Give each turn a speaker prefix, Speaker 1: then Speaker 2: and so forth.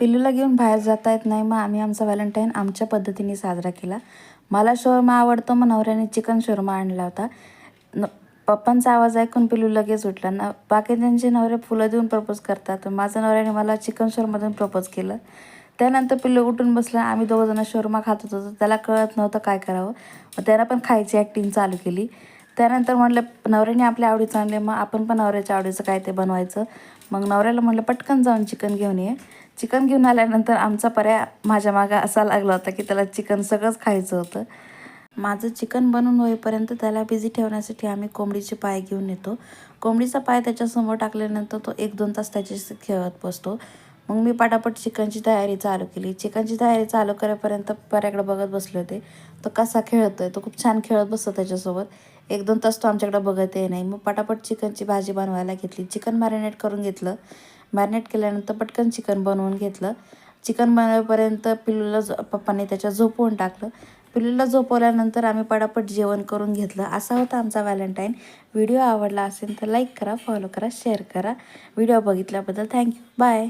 Speaker 1: पिल्लूला घेऊन बाहेर जाता येत नाही, मग आम्ही आमचा व्हॅलेंटाईन आमच्या पद्धतीने साजरा केला. मला शोरमा आवडतो, मग नवऱ्याने चिकन शोरमा आणला होता. पप्पांचा आवाज ऐकून पिल्लू लगेच उठला ना. बाकीच्यांचे नवरे फुलं देऊन प्रपोज करतात, तर माझ्या नवऱ्याने मला चिकन शोरमा देऊन प्रपोज केलं. त्यानंतर पिल्लू उठून बसलं. आम्ही दोघंजणं शोरमा खात होतो, तर त्याला कळत नव्हतं काय करावं. मग त्याला पण खायची ॲक्टिंग चालू केली. त्यानंतर म्हटलं नवऱ्याने आपल्या आवडीचं आणले, मग आपण पण नवऱ्याच्या आवडीचं काय ते बनवायचं. मग नवऱ्याला म्हटलं पटकन जाऊन चिकन घेऊन ये. चिकन घेऊन आल्यानंतर आमचा पर्याय माझ्या मागं असा लागला होता की त्याला चिकन सगळंच खायचं होतं. माझं चिकन बनवून होईपर्यंत त्याला बिझी ठेवण्यासाठी आम्ही कोंबडीचे पाय घेऊन येतो. कोंबडीचा पाय त्याच्यासमोर टाकल्यानंतर तो 1-2 तास त्याच्याशी खेळत बसतो. मग मी पटापट चिकनची तयारी चालू केली. चिकनची तयारी चालू करेपर्यंत पर्याकडे बघत बसले होते. तो कसा खेळतोय, तो खूप छान खेळत बसतो त्याच्यासोबत. 1-2 तास तो आमच्याकडे बघत नाही. मग पटापट चिकनची भाजी बनवायला घेतली. चिकन मॅरिनेट करून घेतलं. मॅरिनेट केल्यानंतर पटकन चिकन बनवून घेतलं. चिकन बनवेपर्यंत पिल्लूला पप्पांनी त्याच्या झोपवून टाकलं. पिल्लूला झोपवल्यानंतर आम्ही पटापट जेवण करून घेतलं. असा होता आमचा व्हॅलेंटाईन. व्हिडिओ आवडला असेल तर लाईक करा, फॉलो करा, शेअर करा. व्हिडिओ बघितल्याबद्दल थँक्यू. बाय.